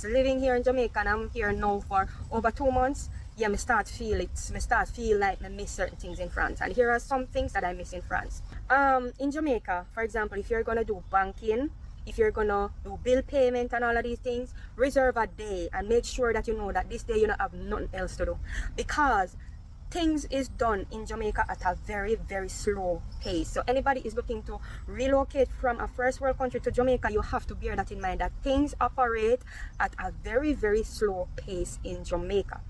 Living here in Jamaica, and I'm here now for over 2 months. Yeah, me start feel it. Me start feel like me miss certain things in France, and here are some things that I miss in France. In Jamaica, for example, if you're gonna do banking, if you're gonna do bill payment and all of these things, reserve a day and make sure that you know that this day you don't have nothing else to do, because things is done in Jamaica at a very, very slow pace. So anybody is looking to relocate from a first world country to Jamaica, you have to bear that in mind, that things operate at a very, very slow pace in Jamaica.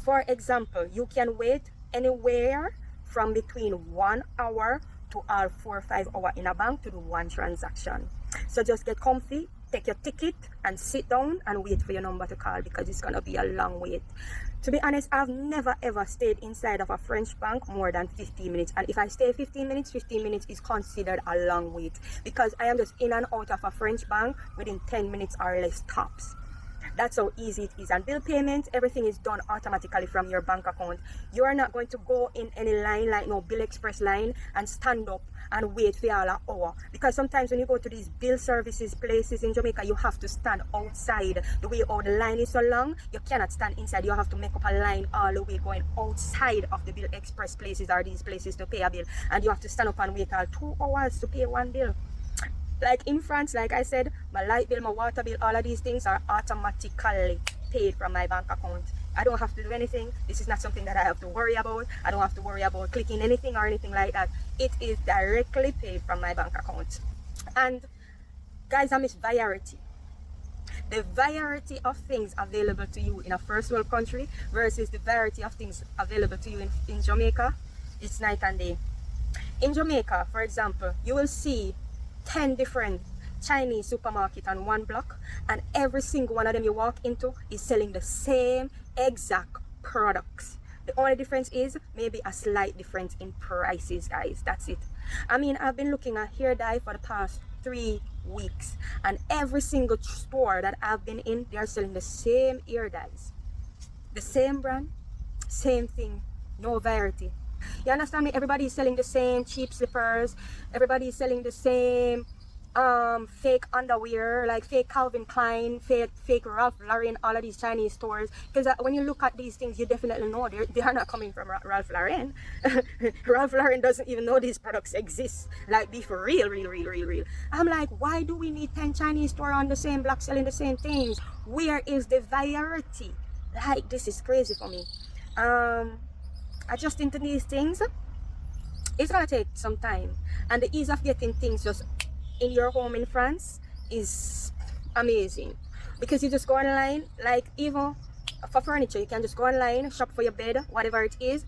For example, you can wait anywhere from between 1 hour to all 4 or 5 hours in a bank to do one transaction. So just get comfy, take your ticket and sit down and wait for your number to call, because it's gonna be a long wait. To be honest, I've never ever stayed inside of a French bank more than 15 minutes, and if I stay 15 minutes is considered a long wait, because I am just in and out of a French bank within 10 minutes or less tops. That's how easy it is. And bill payment, everything is done automatically from your bank account. You are not going to go in any line like no Bill Express line and stand up and wait for all an hour, because sometimes when you go to these bill services places in Jamaica, you have to stand outside. The way all the line is so long, you cannot stand inside. You have to make up a line all the way going outside of the Bill Express places or these places to pay a bill, and you have to stand up and wait all 2 hours to pay one bill. Like in France, like I said, my light bill, my water bill, all of these things are automatically paid from my bank account. I don't have to do anything. This is not something that I have to worry about. I don't have to worry about clicking anything or anything like that. It is directly paid from my bank account. And guys, I miss variety. The variety of things available to you in a first world country versus the variety of things available to you in Jamaica, it's night and day. In Jamaica, for example, you will see 10 different Chinese supermarket on one block, and every single one of them you walk into is selling the same exact products. The only difference is maybe a slight difference in prices, guys. That's it. I mean, I've been looking at hair dye for the past 3 weeks, and every single store that I've been in, they are selling the same hair dyes, the same brand, same thing, no variety. You understand me? Everybody is selling the same cheap slippers. Everybody is selling the same fake underwear, like fake Calvin Klein, fake Ralph Lauren, all of these Chinese stores. Because when you look at these things, you definitely know they are not coming from Ralph Lauren. Ralph Lauren doesn't even know these products exist. Like, be for real. I'm like, why do we need 10 Chinese stores on the same block selling the same things? Where is the variety? Like, this is crazy for me. Adjusting to these things, it's gonna take some time, and the ease of getting things just in your home in France is amazing, because you just go online. Like, even for furniture, you can just go online, shop for your bed, whatever it is,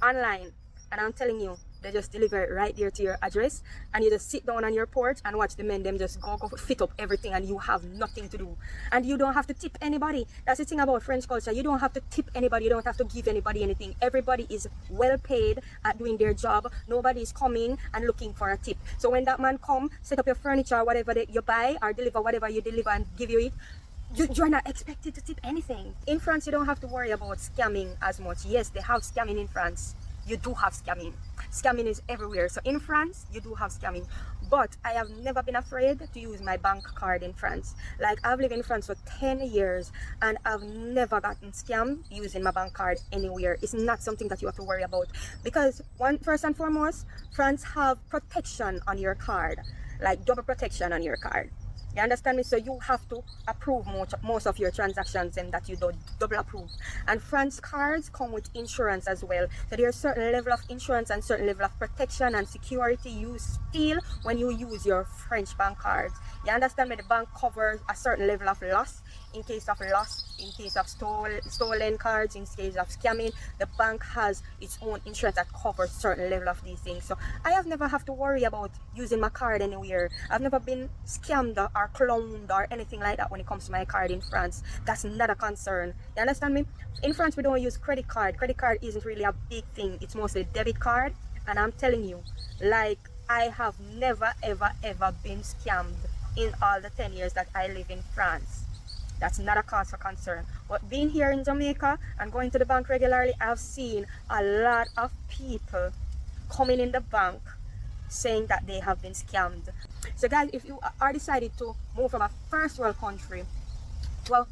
online, and I'm telling you, they just deliver it right there to your address, and you just sit down on your porch and watch the men them just go fit up everything, and you have nothing to do, and you don't have to tip anybody. That's the thing about French culture. You don't have to tip anybody. You don't have to give anybody anything. Everybody is well paid at doing their job. Nobody is coming and looking for a tip. So when that man come, set up your furniture, whatever you buy, or deliver whatever you deliver and give you it, you're not expected to tip anything. In France, you don't have to worry about scamming as much. Yes, they have scamming in France. You do have scamming. Scamming is everywhere. So in France, you do have scamming. But I have never been afraid to use my bank card in France. Like, I've lived in France for 10 years and I've never gotten scammed using my bank card anywhere. It's not something that you have to worry about. Because first and foremost, France have protection on your card. Like, double protection on your card. You understand me? So you have to approve most of your transactions, and that you don't double approve. And France cards come with insurance as well. So there's a certain level of insurance and certain level of protection and security you feel when you use your French bank cards. You understand me? The bank covers a certain level of loss. In case of loss, in case of stolen cards, in case of scamming, the bank has its own insurance that covers certain level of these things. So I have never have to worry about using my card anywhere. I've never been scammed or cloned or anything like that when it comes to my card in France. That's not a concern. You understand me? In France, we don't use credit card. Credit card isn't really a big thing. It's mostly debit card. And I'm telling you, like, I have never ever been scammed in all the 10 years that I live in France. That's not a cause for concern. But being here in Jamaica and going to the bank regularly, I've seen a lot of people coming in the bank saying that they have been scammed. So guys, if you are decided to move from a first world country to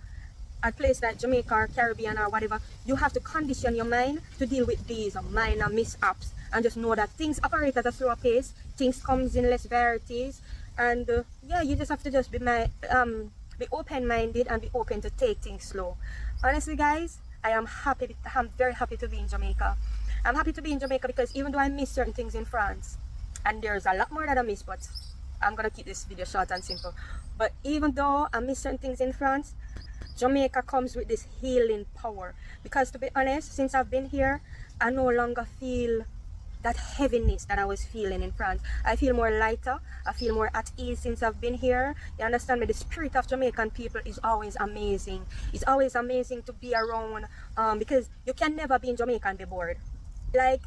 a place like Jamaica or Caribbean or whatever, you have to condition your mind to deal with these minor mishaps and just know that things operate at a slower pace, things comes in less varieties, and yeah, you just have to just be open-minded and be open to take things slow. Honestly, guys, I'm very happy to be in Jamaica. I'm happy to be in Jamaica because even though I miss certain things in France, and there's a lot more that I miss, but I'm gonna keep this video short and simple. But even though I miss certain things in France, Jamaica comes with this healing power. Because to be honest, since I've been here, I no longer feel that heaviness that I was feeling in France. I feel more lighter. I feel more at ease since I've been here. You understand me? The spirit of Jamaican people is always amazing. It's always amazing to be around because you can never be in Jamaica and be bored. Like,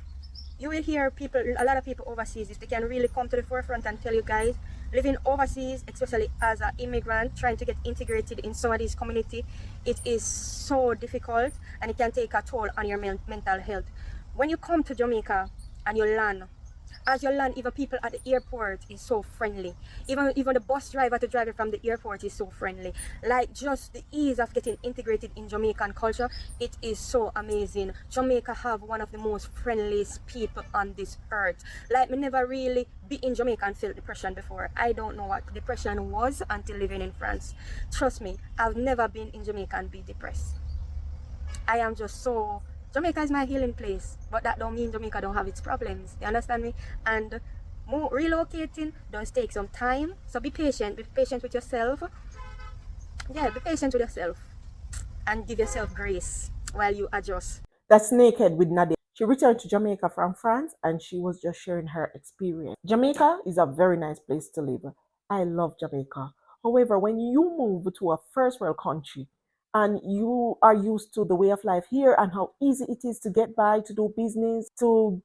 you will hear people, a lot of people overseas, if they can really come to the forefront and tell you guys, living overseas, especially as an immigrant, trying to get integrated in some of these community, it is so difficult and it can take a toll on your mental health. When you come to Jamaica and you land, as you land, even people at the airport is so friendly. Even the bus driver to drive you from the airport is so friendly. Like, just the ease of getting integrated in Jamaican culture, it is so amazing. Jamaica have one of the most friendliest people on this earth. Like, me never really be in Jamaica and felt depression before. I don't know what depression was until living in France. Trust me, I've never been in Jamaica and be depressed. I am just so, Jamaica is my healing place, but that don't mean Jamaica don't have its problems. You understand me? And relocating does take some time. So be patient. Be patient with yourself. Yeah, be patient with yourself and give yourself grace while you adjust. That's Naked with Nadia. She returned to Jamaica from France and she was just sharing her experience. Jamaica is a very nice place to live. I love Jamaica. However, when you move to a first world country and you are used to the way of life here and how easy it is to get by, to do business, to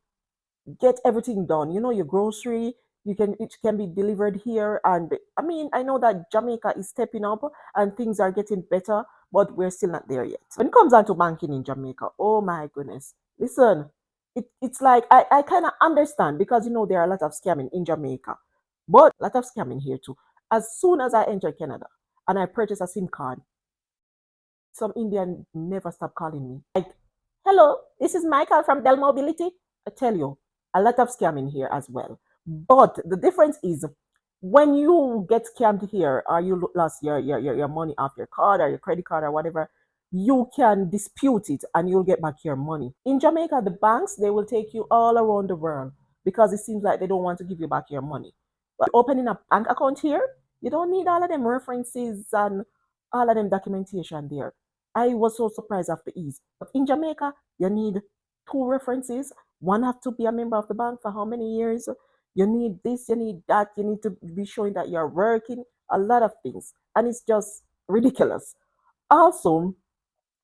get everything done. You know, your grocery, it can be delivered here. And I mean, I know that Jamaica is stepping up and things are getting better, but we're still not there yet. When it comes down to banking in Jamaica, oh my goodness. Listen, it's like I kind of understand because you know there are a lot of scamming in Jamaica, but a lot of scamming here too. As soon as I enter Canada and I purchase a SIM card, some Indian never stop calling me. Like, hello, this is Michael from Dell Mobility. I tell you, a lot of scamming here as well. But the difference is when you get scammed here or you lost your money off your card or your credit card or whatever, you can dispute it and you'll get back your money. In Jamaica, the banks, they will take you all around the world because it seems like they don't want to give you back your money. But opening a bank account here, you don't need all of them references and all of them documentation there. I was so surprised of the ease. But in Jamaica, you need two references. One have to be a member of the bank for how many years? You need this, you need that, you need to be showing that you're working, a lot of things. And it's just ridiculous. Also,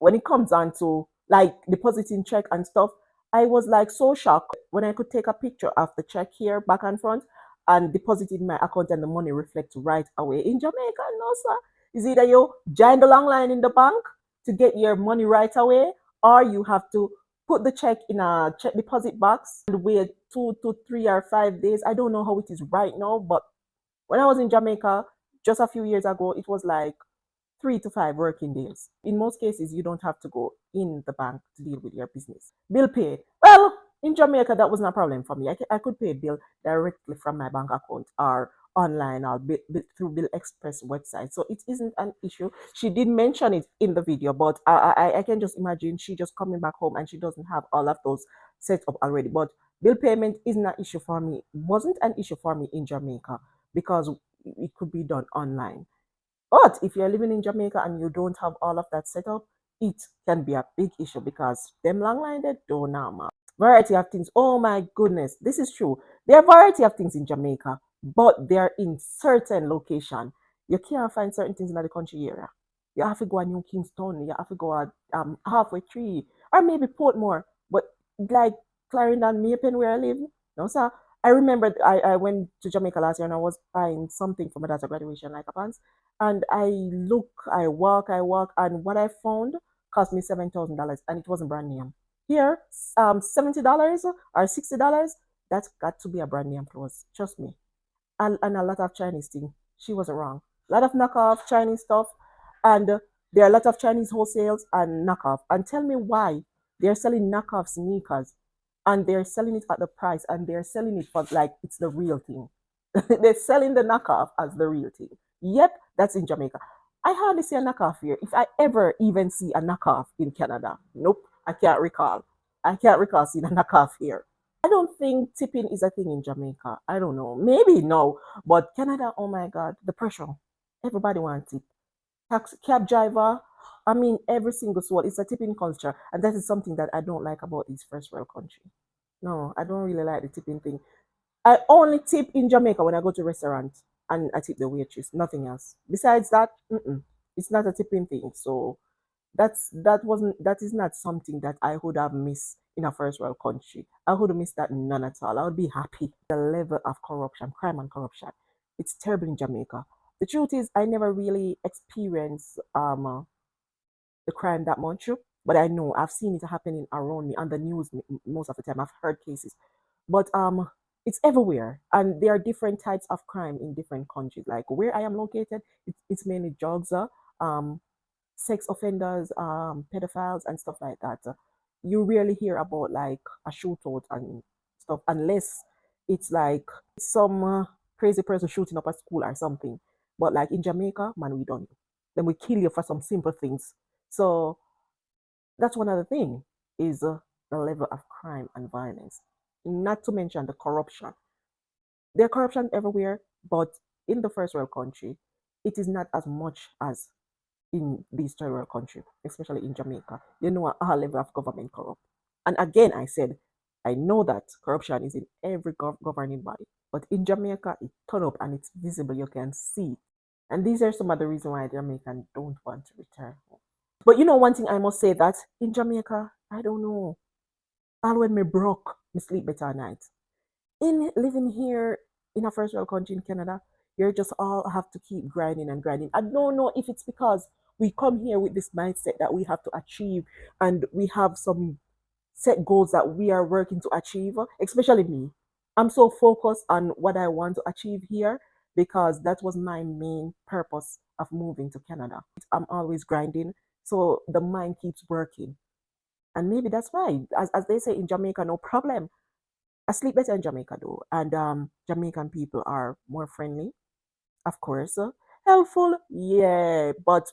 when it comes on to like depositing check and stuff, I was like so shocked when I could take a picture of the check here back and front and deposit it in my account and the money reflect right away. In Jamaica, no sir. Is either you join the long line in the bank to get your money right away, or you have to put the check in a check deposit box and wait 2 to 3 or 5 days. I don't know how it is right now, but when I was in Jamaica just a few years ago, it was like 3 to 5 working days. In most cases, you don't have to go in the bank to deal with your business. Bill paid. Well, in Jamaica, that wasn't a problem for me. I could pay bill directly from my bank account or online or through Bill Express website. So it isn't an issue. She did mention it in the video, but I can just imagine she just coming back home and she doesn't have all of those set up already. But bill payment isn't an issue for me. Wasn't an issue for me in Jamaica because it could be done online. But if you're living in Jamaica and you don't have all of that set up, it can be a big issue because them long-minded don't know. Variety of things. Oh my goodness, this is true. There are variety of things in Jamaica, but they're in certain location. You can't find certain things in the country area. You have to go to New Kingston, you have to go at halfway tree, or maybe Portmore. But like Clarendon, Maypen, where I live, no sir. I remember I went to Jamaica last year and I was buying something for my daughter's graduation, like a pants. And I walk, and what I found cost me $7,000, and it wasn't brand name. Here, $70 or $60, that's got to be a brand name clothes. Trust me. And a lot of Chinese thing. She wasn't wrong. A lot of knockoff Chinese stuff, and There are a lot of Chinese wholesales and knockoff. And tell me why they're selling knockoff sneakers and they're selling it at the price and they're selling it for like it's the real thing. They're selling the knockoff as the real thing. Yep, that's in Jamaica. I hardly see a knockoff here. If I ever even see a knockoff in Canada, nope, I can't recall. I can't recall seeing a knockoff here. I don't think tipping is a thing in Jamaica. I don't know. Maybe no, but Canada, oh my God, the pressure. Everybody wants it. Taxi cab driver, I mean, every single soul. It's a tipping culture, and that is something that I don't like about this first world country. No, I don't really like the tipping thing. I only tip in Jamaica when I go to restaurant and I tip the waitress, nothing else. Besides that, it's not a tipping thing. So that is not something that I would have missed in a first world country. I would have missed that none at all. I would be happy. The level of corruption, crime and corruption, it's terrible in Jamaica. The truth is, I never really experienced the crime that much, but I know I've seen it happening around me on the news most of the time. I've heard cases, but it's everywhere, and there are different types of crime in different countries. Like where I am located, it's mainly drugs, sex offenders, pedophiles, and stuff like that. You rarely hear about like a shootout and stuff unless it's like some crazy person shooting up a school or something. But like in Jamaica, man, we don't. Then we kill you for some simple things. So that's one other thing is the level of crime and violence. Not to mention the corruption. There's corruption everywhere, but in the first world country, it is not as much as in these third world countries, especially in Jamaica. You know, our level of government corrupt. And again, I said, I know that corruption is in every governing body, but in Jamaica, it turn up and it's visible. You can see it. And these are some of the reasons why Jamaicans don't want to return home. But you know, one thing I must say that in Jamaica, I don't know. All when me broke, me sleep better at night. In living here in a first world country in Canada, you're just all have to keep grinding and grinding. I don't know if it's because we come here with this mindset that we have to achieve and we have some set goals that we are working to achieve, especially me. I'm so focused on what I want to achieve here because that was my main purpose of moving to Canada. I'm always grinding, so the mind keeps working. And maybe that's why, as they say in Jamaica, no problem. I sleep better in Jamaica though, and Jamaican people are more friendly, of course. Helpful, yeah, but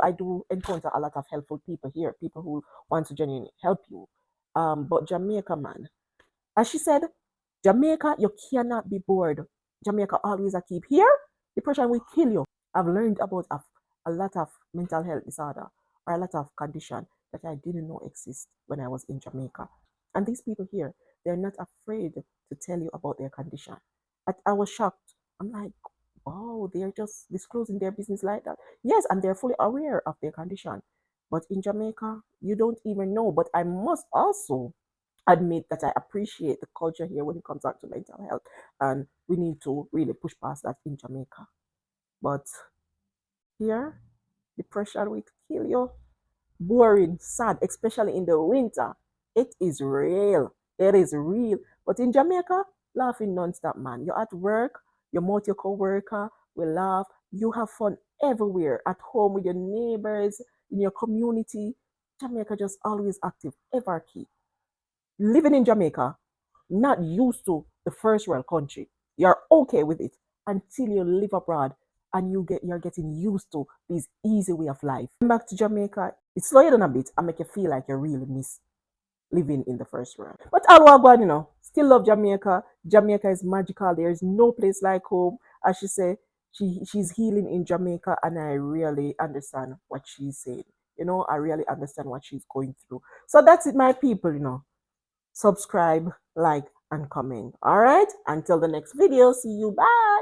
I do encounter a lot of helpful people here, people who want to genuinely help you. But Jamaica, man, as she said, Jamaica, you cannot be bored. Jamaica always a keep here. Depression will kill you. I've learned about a lot of mental health disorder or a lot of condition that I didn't know exist when I was in Jamaica. And these people here, they're not afraid to tell you about their condition. I was shocked. I'm like, wow, they're just disclosing their business like that. Yes, and they're fully aware of their condition. But in Jamaica, you don't even know. But I must also admit that I appreciate the culture here when it comes out to mental health. And we need to really push past that in Jamaica. But here, depression will kill you. Boring, sad, especially in the winter. It is real. It is real. But in Jamaica, laughing non-stop, man. You're at work, you're with your co-worker, we laugh, you have fun everywhere, at home with your neighbors, in your community. Jamaica just always active, ever key. Living in Jamaica, not used to the first world country. You're okay with it until you live abroad and you're getting used to this easy way of life. Come back to Jamaica, it slow you down a bit and make you feel like you really miss living in the first world. But all what still love Jamaica. Jamaica is magical. There is no place like home. As she said, she's healing in Jamaica, and I really understand what she's saying. I really understand what she's going through. So that's it, my people. Subscribe, like, and comment. All right. Until the next video. See you. Bye.